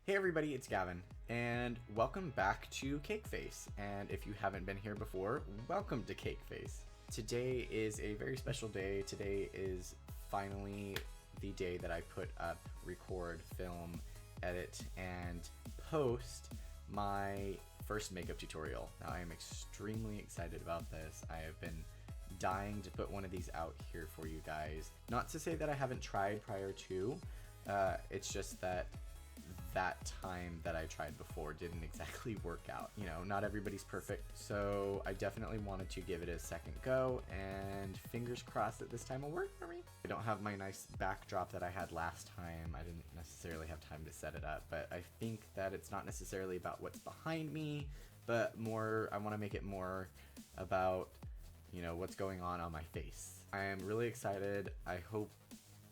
Hey everybody, it's Gavin, and welcome back to Cake Face. And if you haven't been here before, welcome to Cake Face. Today is a very special day. Today is finally the day that I put up, record, film, edit, and post my first makeup tutorial. Now I am extremely excited about this. I have been dying to put one of these out here for you guys. Not to say that I haven't tried prior to, it's just that time that I tried before didn't exactly work out. You know, not everybody's perfect, so I definitely wanted to give it a second go, and fingers crossed that this time will work for me. I don't have my nice backdrop that I had last time. I didn't necessarily have time to set it up, but I think that it's not necessarily about what's behind me, but more, I want to make it more about, you know, what's going on my face. I am really excited. I hope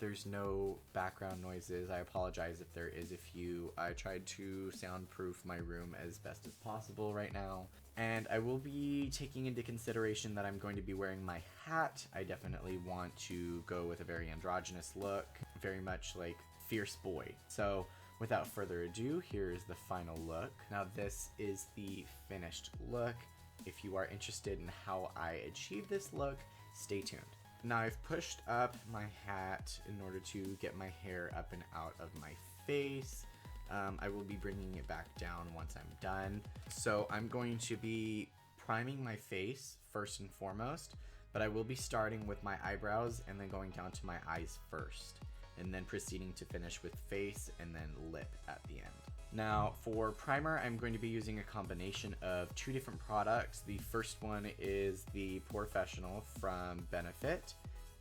there's no background noises. I apologize if there is a few. I tried to soundproof my room as best as possible right now. And I will be taking into consideration that I'm going to be wearing my hat. I definitely want to go with a very androgynous look, very much like fierce boy. So without further ado, here's the final look. Now this is the finished look. If you are interested in how I achieve this look, stay tuned. Now I've pushed up my hat in order to get my hair up and out of my face. I will be bringing it back down once I'm done. So I'm going to be priming my face first and foremost, but I will be starting with my eyebrows and then going down to my eyes first, and then proceeding to finish with face and then lip at the end. Now for primer, I'm going to be using a combination of two different products. The first one is the Professional from Benefit,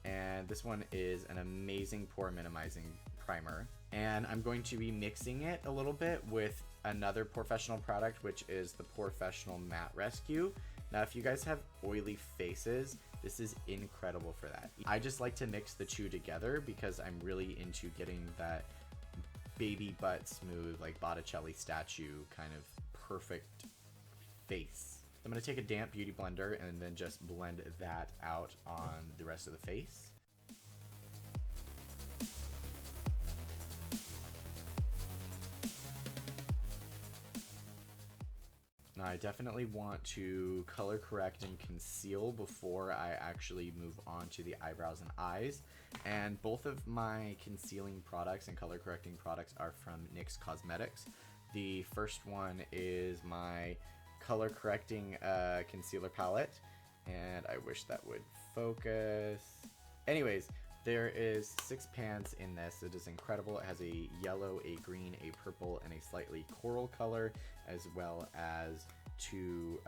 and this one is an amazing pore minimizing primer. And I'm going to be mixing it a little bit with another Professional product, which is the Professional Matte Rescue. Now if you guys have oily faces, this is incredible for that. I just like to mix the two together because I'm really into getting that baby butt smooth, like Botticelli statue kind of perfect face. I'm going to take a damp beauty blender and then just blend that out on the rest of the face. Now I definitely want to color correct and conceal before I actually move on to the eyebrows and eyes. And both of my concealing products and color correcting products are from NYX Cosmetics. The first one is my color correcting concealer palette, and I wish that would focus. Anyways, there is 6 pans in this. It is incredible. It has a yellow, a green, a purple, and a slightly coral color, as well as two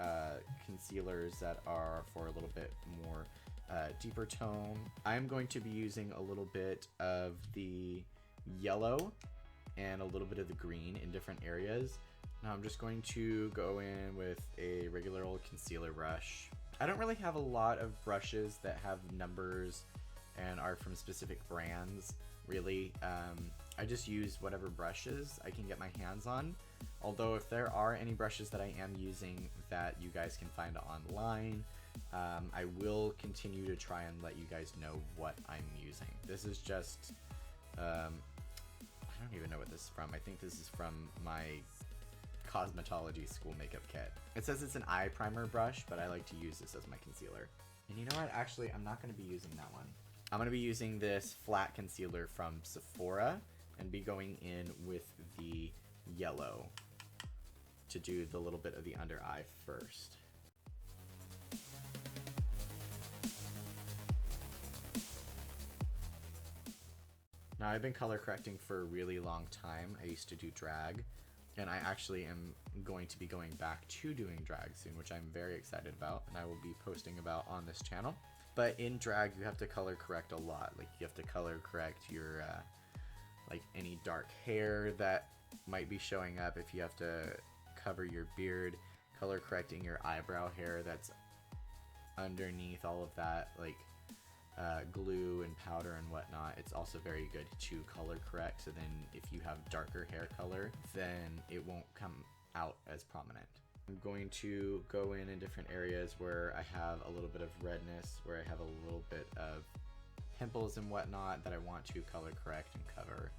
concealers that are for a little bit more deeper tone. I'm going to be using a little bit of the yellow and a little bit of the green in different areas. Now I'm just going to go in with a regular old concealer brush. I don't really have a lot of brushes that have numbers and are from specific brands, really. I just use whatever brushes I can get my hands on. Although if there are any brushes that I am using that you guys can find online, I will continue to try and let you guys know what I'm using. This is just, I don't even know what this is from. I think this is from my cosmetology school makeup kit. It says it's an eye primer brush, but I like to use this as my concealer. And you know what? Actually, I'm not going to be using that one. I'm going to be using this flat concealer from Sephora and be going in with the yellow to do the little bit of the under eye first. Now I've been color correcting for a really long time. I used to do drag, and I actually am going to be going back to doing drag soon, which I'm very excited about, and I will be posting about on this channel. But in drag, you have to color correct a lot. Like you have to color correct your, like any dark hair that might be showing up. If you have to cover your beard, color correcting your eyebrow hair that's underneath all of that, like glue and powder and whatnot. It's also very good to color correct. So then if you have darker hair color, then it won't come out as prominent. I'm going to go in different areas where I have a little bit of redness, where I have a little bit of pimples and whatnot that I want to color correct and cover.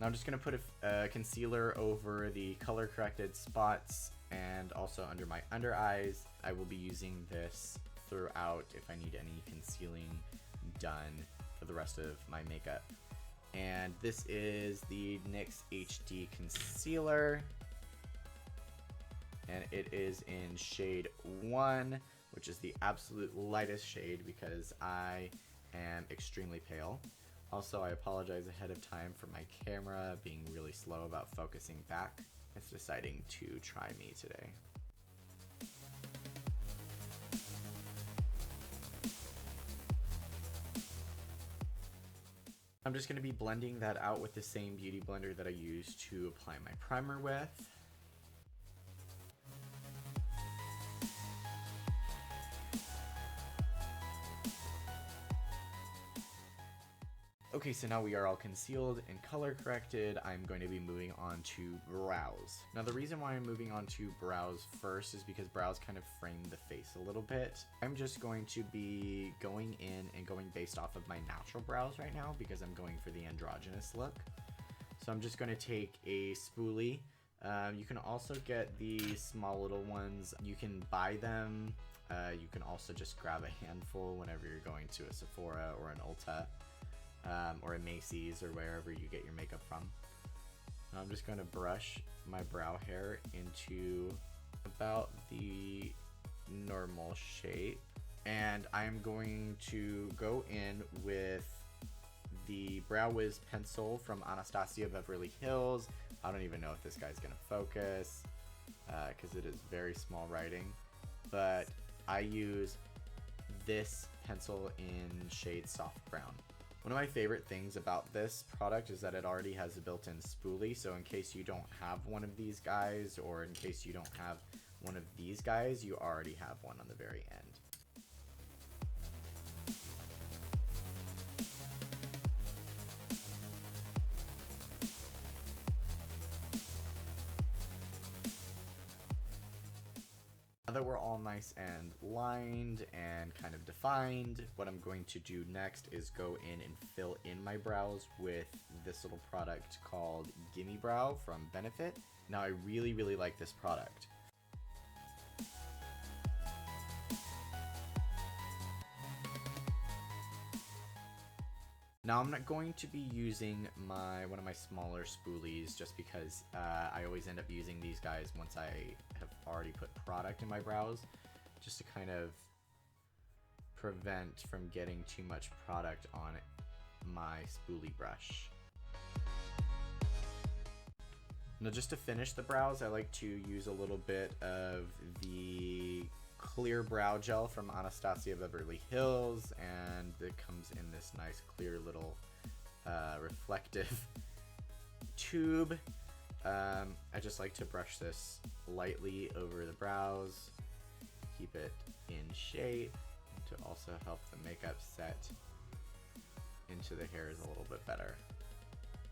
Now I'm just going to put a concealer over the color corrected spots and also under my under eyes. I will be using this throughout if I need any concealing done for the rest of my makeup. And this is the NYX HD concealer, and it is in shade 1, which is the absolute lightest shade because I am extremely pale. Also, I apologize ahead of time for my camera being really slow about focusing back. It's deciding to try me today. I'm just going to be blending that out with the same beauty blender that I use to apply my primer with. Okay, so now we are all concealed and color corrected. I'm going to be moving on to brows. Now the reason why I'm moving on to brows first is because brows kind of frame the face a little bit. I'm just going to be going in and going based off of my natural brows right now because I'm going for the androgynous look. So I'm just going to take a spoolie. You can also get the small little ones. You can buy them. You can also just grab a handful whenever you're going to a Sephora or an Ulta. Or a Macy's or wherever you get your makeup from. Now I'm just going to brush my brow hair into about the normal shape, and I'm going to go in with the Brow Wiz pencil from Anastasia Beverly Hills. I don't even know if this guy's going to focus because it is very small writing, but I use this pencil in shade soft brown. One of my favorite things about this product is that it already has a built-in spoolie, so in case you don't have one of these guys, or in case you don't have one of these guys, you already have one on the very end. Now that we're all nice and lined and kind of defined, what I'm going to do next is go in and fill in my brows with this little product called Gimme Brow from Benefit. Now I really like this product. Now I'm not going to be using one of my smaller spoolies just because I always end up using these guys once I have already put product in my brows, just to kind of prevent from getting too much product on my spoolie brush. Now just to finish the brows, I like to use a little bit of the clear brow gel from Anastasia Beverly Hills, and it comes in this nice clear little reflective tube. I just like to brush this lightly over the brows, keep it in shape to also help the makeup set into the hairs a little bit better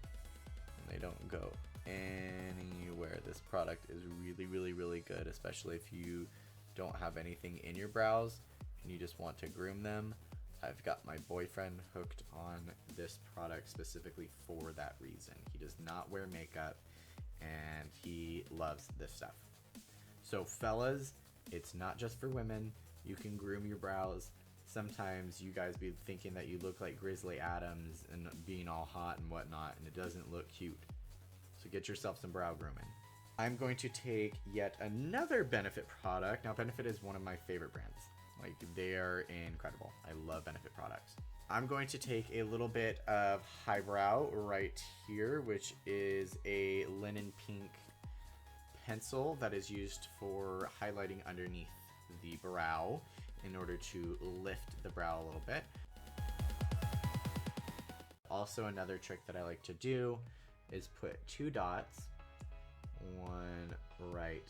and they don't go anywhere. This product is really good, especially if you don't have anything in your brows and you just want to groom them. I've got my boyfriend hooked on this product specifically for that reason. He does not wear makeup and he loves this stuff. So fellas, it's not just for women. You can groom your brows. Sometimes you guys be thinking that you look like Grizzly Adams and being all hot and whatnot, and it doesn't look cute. So get yourself some brow grooming. I'm going to take yet another Benefit product. Now Benefit is one of my favorite brands. Like, they are incredible. I love Benefit products. I'm going to take a little bit of highbrow right here, which is a linen pink pencil that is used for highlighting underneath the brow in order to lift the brow a little bit. Also, another trick that I like to do is put 2 dots, one right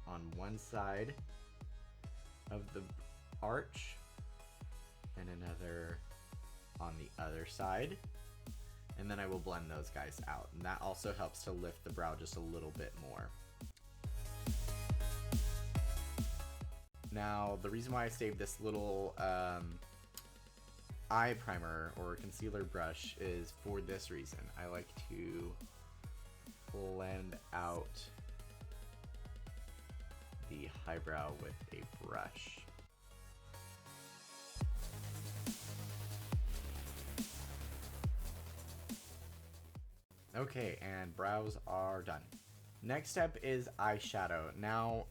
on one side of the arch and another on the other side, and then I will blend those guys out, and that also helps to lift the brow just a little bit more. Now the reason why I saved this little eye primer or concealer brush is for this reason. I like to blend out the highbrow with a brush. Okay, and brows are done. Next step is eyeshadow. Now,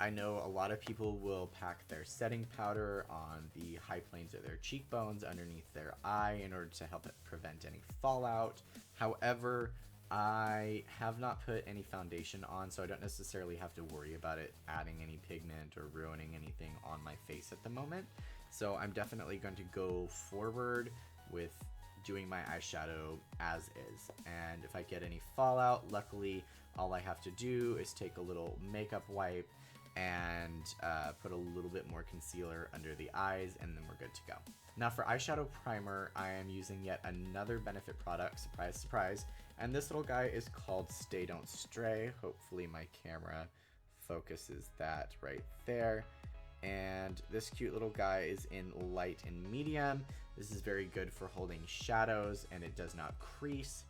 I know a lot of people will pack their setting powder on the high planes of their cheekbones underneath their eye in order to help it prevent any fallout. However, I have not put any foundation on, so I don't necessarily have to worry about it adding any pigment or ruining anything on my face at the moment. So I'm definitely going to go forward with doing my eyeshadow as is. And if I get any fallout, luckily all I have to do is take a little makeup wipe and put a little bit more concealer under the eyes, and then we're good to go. Now for eyeshadow primer, I am using yet another Benefit product, surprise, surprise, and this little guy is called Stay Don't Stray. Hopefully my camera focuses that right there. And this cute little guy is in light and medium. This is very good for holding shadows, and it does not crease.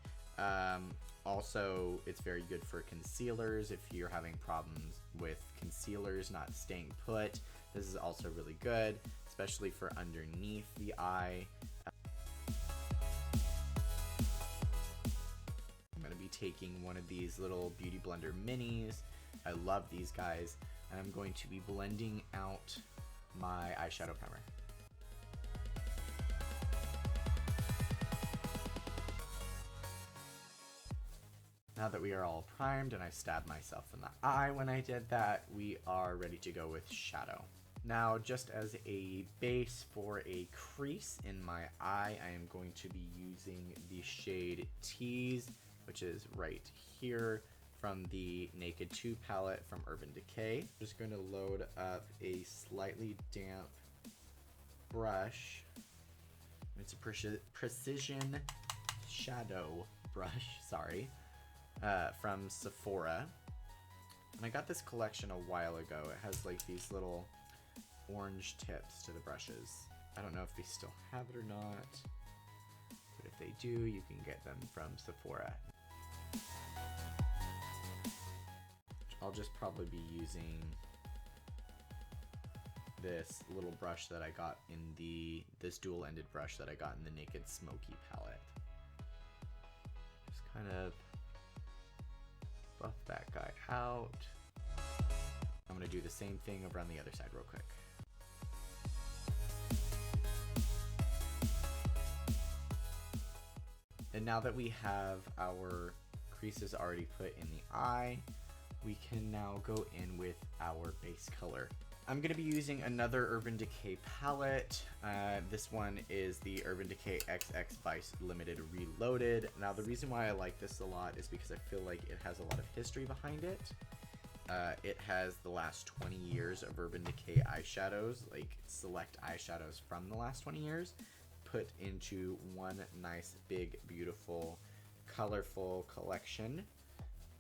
Also, it's very good for concealers if you're having problems with concealers not staying put. This is also really good, especially for underneath the eye. I'm going to be taking one of these little Beauty Blender minis. I love these guys. And I'm going to be blending out my eyeshadow primer. Now that we are all primed and I stabbed myself in the eye when I did that, we are ready to go with shadow. Now, just as a base for a crease in my eye, I am going to be using the shade Tease, which is right here, from the Naked 2 palette from Urban Decay. I'm just going to load up a slightly damp brush. It's a precision shadow brush, sorry, from Sephora. And I got this collection a while ago. It has like these little orange tips to the brushes. I don't know if they still have it or not, but if they do, you can get them from Sephora. I'll just probably be using this little brush that I got in this dual-ended brush that I got in the Naked Smoky palette. Just kind of buff that guy out. I'm going to do the same thing over on the other side real quick. And now that we have our creases already put in the eye, we can now go in with our base color. I'm going to be using another Urban Decay palette. This one is the Urban Decay XX Vice Limited Reloaded. Now the reason why I like this a lot is because I feel like it has a lot of history behind it. It has the last 20 years of Urban Decay eyeshadows, like select eyeshadows from the last 20 years, put into one nice, big, beautiful, colorful collection.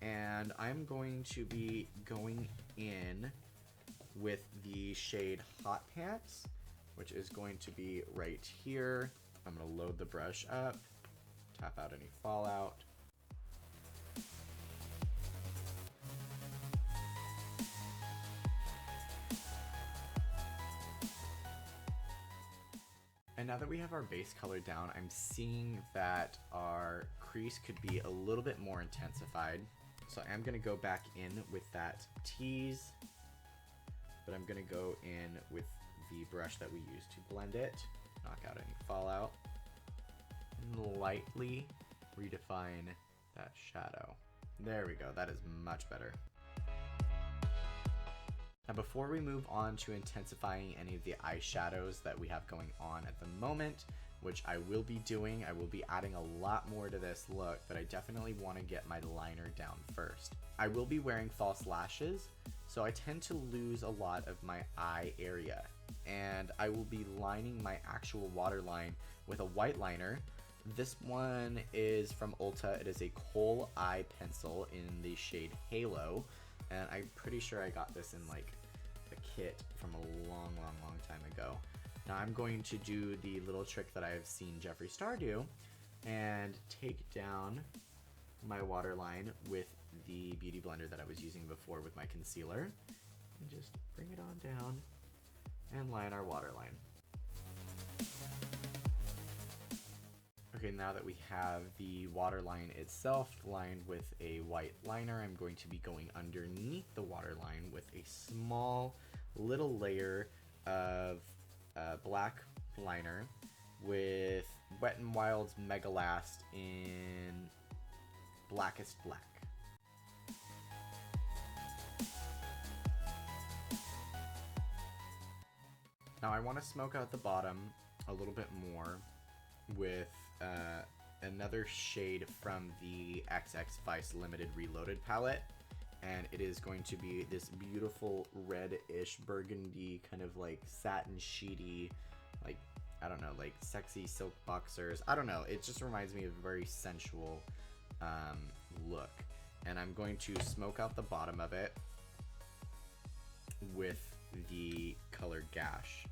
And I'm going to be going in with the shade Hot Pants, which is going to be right here. I'm going to load the brush up, tap out any fallout. And now that we have our base color down, I'm seeing that our crease could be a little bit more intensified. So I'm going to go back in with that Tease, but I'm going to go in with the brush that we used to blend it, knock out any fallout, and lightly redefine that shadow. There we go, that is much better. Now before we move on to intensifying any of the eyeshadows that we have going on at the moment, which I will be doing, I will be adding a lot more to this look, but I definitely want to get my liner down first. I will be wearing false lashes, so I tend to lose a lot of my eye area, and I will be lining my actual waterline with a white liner. This one is from Ulta. It is a kohl eye pencil in the shade Halo, and I'm pretty sure I got this in like a kit from a long time ago. Now I'm going to do the little trick that I've seen Jeffree Star do and take down my waterline with the beauty blender that I was using before with my concealer, and just bring it on down and line our waterline. Okay, now that we have the waterline itself lined with a white liner, I'm going to be going underneath the waterline with a small little layer of black liner with Wet n Wild's Mega Last in Blackest Black. Now I want to smoke out the bottom a little bit more with another shade from the XX Vice Limited Reloaded palette, and it is going to be this beautiful red-ish burgundy, kind of like satin sheety, like, I don't know, like sexy silk boxers. I don't know, it just reminds me of a very sensual look. And I'm going to smoke out the bottom of it with the color Gash.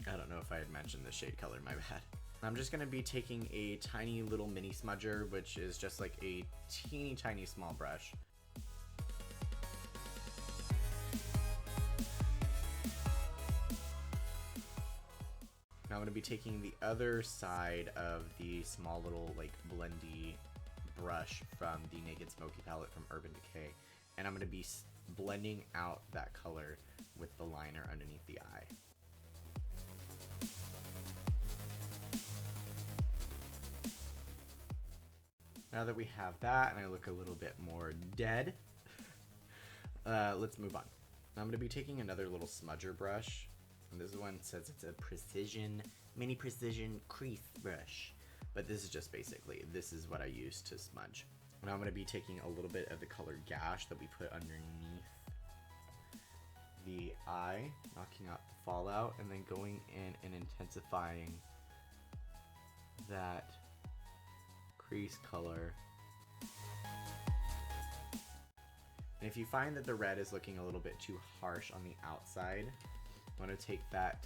I don't know if I had mentioned the shade color, my bad. I'm just going to be taking a tiny little mini smudger, which is just like a teeny tiny small brush. Now I'm going to be taking the other side of the small little like blendy brush from the Naked Smoky palette from Urban Decay, and I'm going to be blending out that color with the liner underneath the eye. Now that we have that and I look a little bit more dead, let's move on. Now I'm going to be taking another little smudger brush, and this one says it's a mini precision crease brush, but this is just basically, this is what I use to smudge. Now I'm going to be taking a little bit of the color Gash that we put underneath the eye, knocking out the fallout, and then going in and intensifying that crease color. And if you find that the red is looking a little bit too harsh on the outside, I'm going to take that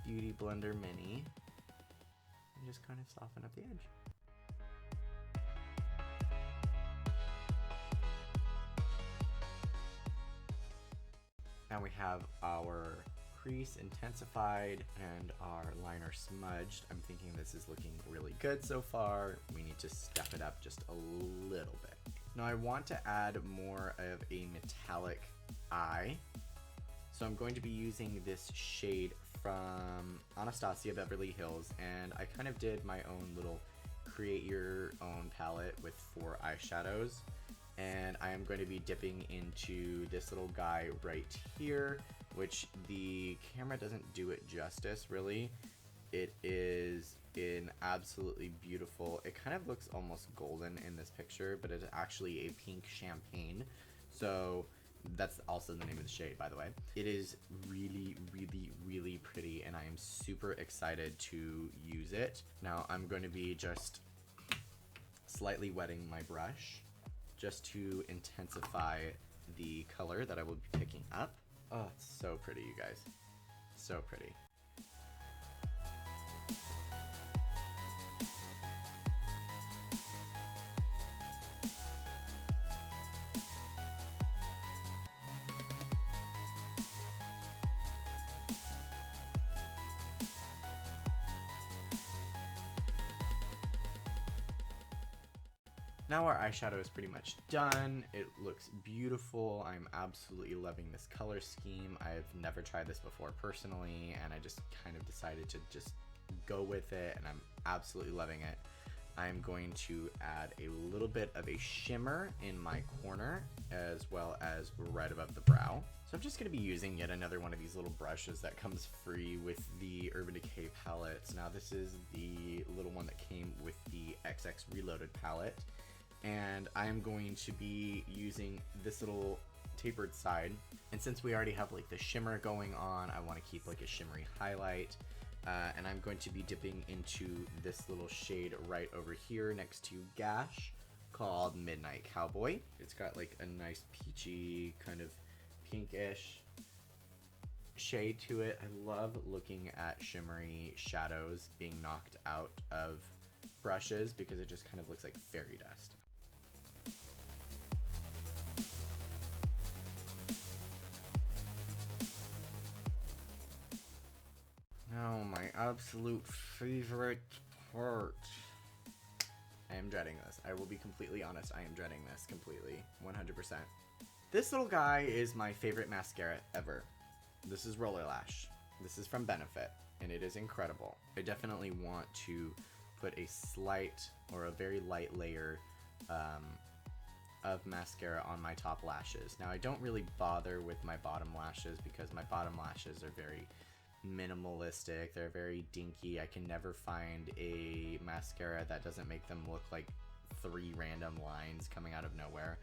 Beauty Blender Mini and just kind of soften up the edge. Now we have our crease intensified and our liner smudged. I'm thinking this is looking really good so far. We need to step it up just a little bit. Now I want to add more of a metallic eye, so I'm going to be using this shade from Anastasia Beverly Hills, and I kind of did my own little create your own palette with 4 eyeshadows, and I am going to be dipping into this little guy right here, which the camera doesn't do it justice really. It is an absolutely beautiful, it kind of looks almost golden in this picture, but it's actually a pink champagne. So that's also the name of the shade, by the way. It is really, really, really pretty, and I am super excited to use it. Now I'm going to be just slightly wetting my brush just to intensify the color that I will be picking up. Oh, it's so pretty, you guys. So pretty. Now our eyeshadow is pretty much done. It looks beautiful. I'm absolutely loving this color scheme. I've never tried this before personally, and I just kind of decided to just go with it, and I'm absolutely loving it. I'm going to add a little bit of a shimmer in my corner as well as right above the brow. So I'm just going to be using yet another one of these little brushes that comes free with the Urban Decay palettes. Now this is the little one that came with the XX Reloaded palette. And I'm going to be using this little tapered side. And since we already have like the shimmer going on, I want to keep like a shimmery highlight. And I'm going to be dipping into this little shade right over here next to Gash called Midnight Cowboy. It's got like a nice peachy kind of pinkish shade to it. I love looking at shimmery shadows being knocked out of brushes because it just kind of looks like fairy dust. Oh, my absolute favorite part. I am dreading this. I will be completely honest. I am dreading this completely. 100%. This little guy is my favorite mascara ever. This is Roller Lash. This is from Benefit, and it is incredible. I definitely want to put a slight or a very light layer of mascara on my top lashes. Now, I don't really bother with my bottom lashes because my bottom lashes are very minimalistic. They're very dinky. I can never find a mascara that doesn't make them look like 3 random lines coming out of nowhere.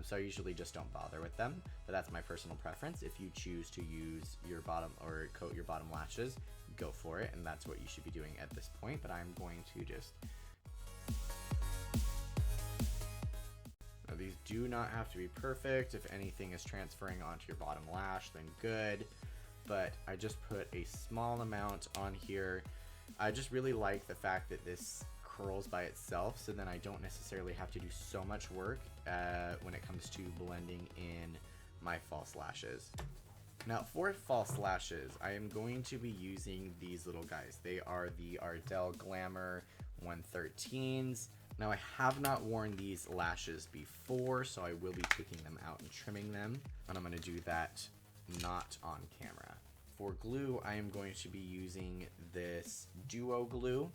So I usually just don't bother with them, but that's my personal preference. If you choose to use your bottom or coat your bottom lashes, go for it, and that's what you should be doing at this point. But I'm going to just... Now, these do not have to be perfect. If anything is transferring onto your bottom lash, then good. But I just put a small amount on here. I just really like the fact that this curls by itself, so then I don't necessarily have to do so much work when it comes to blending in my false lashes. Now, for false lashes, I am going to be using these little guys. They are the Ardell Glamour 113s. Now, I have not worn these lashes before, so I will be picking them out and trimming them, and I'm going to do that not on camera. For glue, I am going to be using this Duo glue.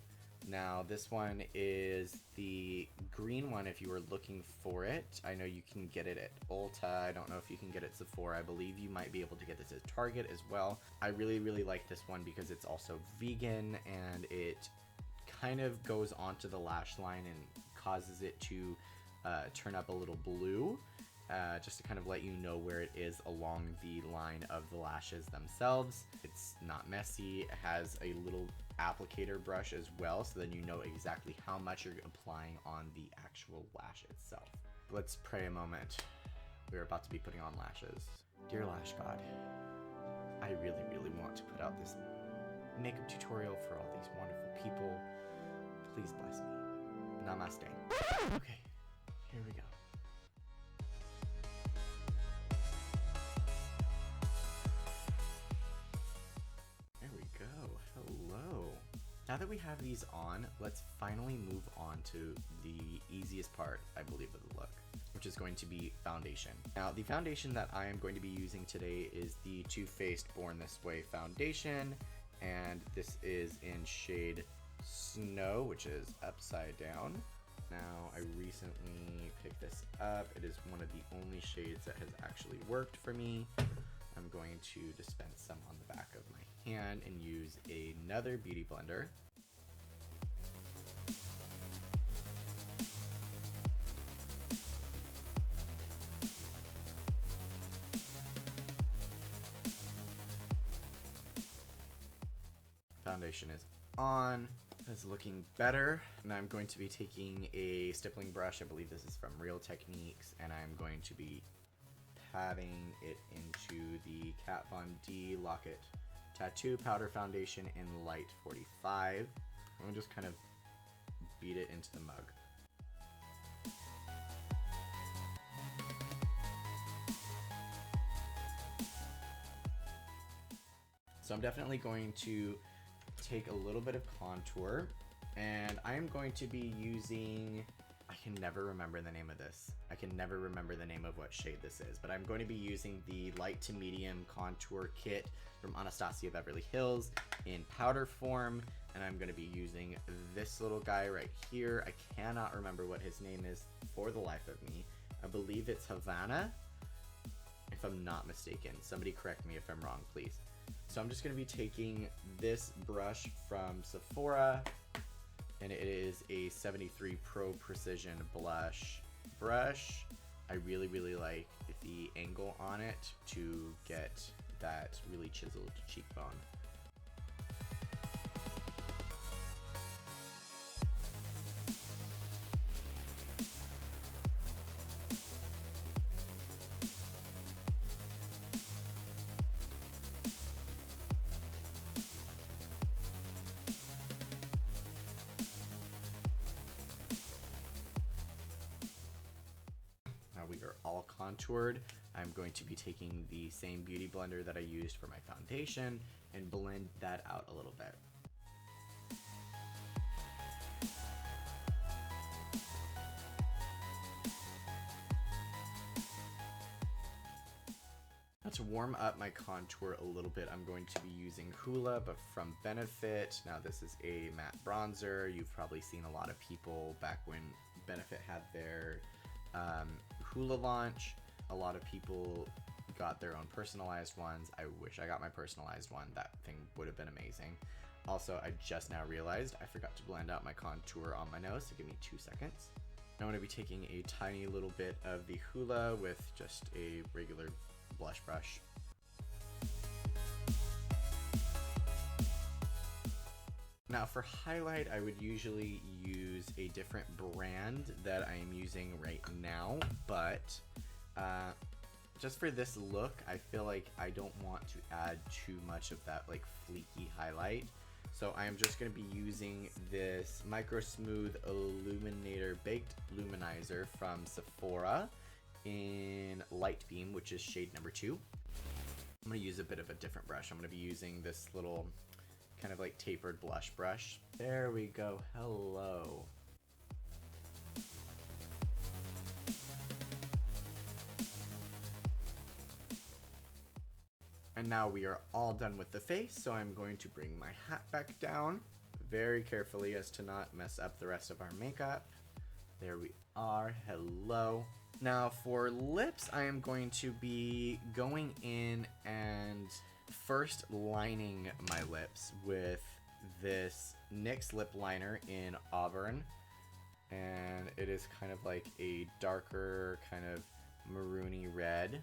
Now, this one is the green one if you were looking for it. I know you can get it at Ulta. I don't know if you can get it at Sephora. I believe you might be able to get this at Target as well. I really, really like this one because it's also vegan and it kind of goes onto the lash line and causes it to turn up a little blue. Just to kind of let you know where it is along the line of the lashes themselves. It's not messy. It has a little applicator brush as well, so then you know exactly how much you're applying on the actual lash itself. Let's pray a moment. We're about to be putting on lashes. Dear Lash God, I really, really want to put out this makeup tutorial for all these wonderful people. Please bless me. Namaste. Okay, here we go. Now that we have these on, let's finally move on to the easiest part, I believe, of the look, which is going to be foundation. Now, the foundation that I am going to be using today is the Too Faced Born This Way foundation, and this is in shade Snow, which is upside down. Now, I recently picked this up. It is one of the only shades that has actually worked for me. I'm going to dispense some on the back of my hand and use another beauty blender. Foundation is on. It's looking better. And I'm going to be taking a stippling brush. I believe this is from Real Techniques, and I'm going to be patting it into the Kat Von D Lock-It Tattoo Powder Foundation in Light 45. I'm gonna just kind of beat it into the mug. So I'm definitely going to take a little bit of contour, and I am going to be using, I can never remember the name of this. I can never remember the name of what shade this is, but I'm going to be using the light to medium contour kit from Anastasia Beverly Hills in powder form, and I'm going to be using this little guy right here. I cannot remember what his name is for the life of me. I believe it's Havana, if I'm not mistaken. Somebody correct me if I'm wrong, please. So I'm just going to be taking this brush from Sephora, and it is a 73 Pro Precision Blush brush. I really, really like the angle on it to get that really chiseled cheekbone. contoured, I'm going to be taking the same beauty blender that I used for my foundation and blend that out a little bit. Now to warm up my contour a little bit, I'm going to be using Hoola, but from Benefit. Now this is a matte bronzer. You've probably seen a lot of people back when Benefit had their Hoola launch. A lot of people got their own personalized ones. I wish I got my personalized one. That thing would have been amazing. Also, I just now realized I forgot to blend out my contour on my nose, so give me 2 seconds. Now I'm going to be taking a tiny little bit of the Hoola with just a regular blush brush. Now for highlight, I would usually use a different brand that I am using right now, but just for this look, I feel like I don't want to add too much of that like fleeky highlight. So I am just going to be using this Micro Smooth Illuminator Baked Luminizer from Sephora in Light Beam, which is shade number 2. I'm going to use a bit of a different brush. I'm going to be using this little kind of like tapered blush brush. There we go. Hello. And now we are all done with the face, so I'm going to bring my hat back down very carefully as to not mess up the rest of our makeup. There we are. Hello. Now for lips, I am going to be going in and first lining my lips with this NYX lip liner in Auburn. And it is kind of like a darker kind of maroony red.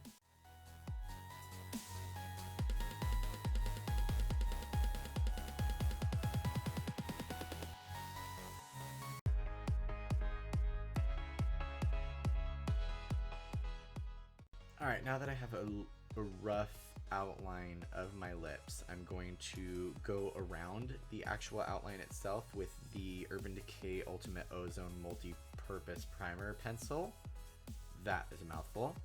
Alright, now that I have a rough outline of my lips, I'm going to go around the actual outline itself with the Urban Decay Ultimate Ozone Multi-Purpose Primer Pencil. That is a mouthful.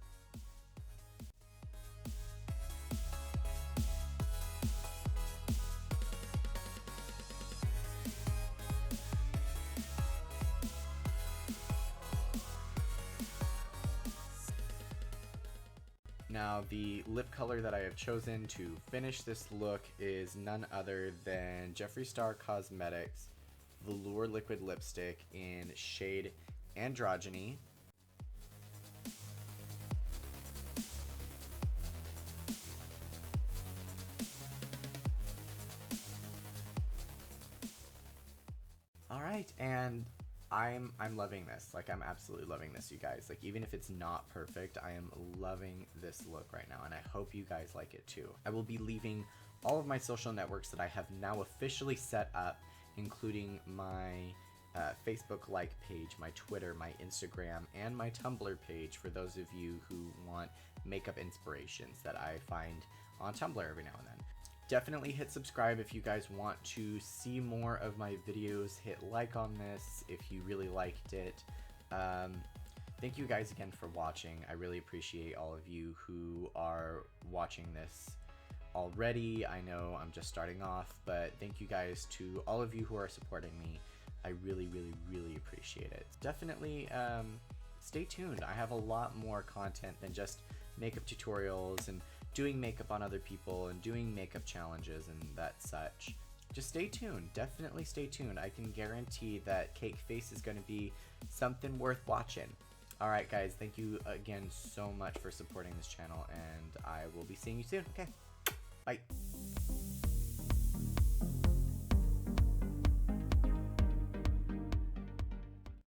Now the lip color that I have chosen to finish this look is none other than Jeffree Star Cosmetics Velour Liquid Lipstick in shade Androgynous. Alright, and I'm loving this. Like, I'm absolutely loving this, you guys. Like, even if it's not perfect, I am loving this look right now, and I hope you guys like it too. I will be leaving all of my social networks that I have now officially set up, including my Facebook like page, my Twitter, my Instagram, and my Tumblr page for those of you who want makeup inspirations that I find on Tumblr every now and then. Definitely hit subscribe if you guys want to see more of my videos. Hit like on this if you really liked it. Thank you guys again for watching. I really appreciate all of you who are watching this already. I know I'm just starting off, but thank you guys to all of you who are supporting me. I really, really, really appreciate it. Definitely stay tuned. I have a lot more content than just makeup tutorials and doing makeup on other people and doing makeup challenges and that such. Just stay tuned. Definitely stay tuned. I can guarantee that Cake Face is going to be something worth watching. Alright guys, thank you again so much for supporting this channel, and I will be seeing you soon. Okay, bye.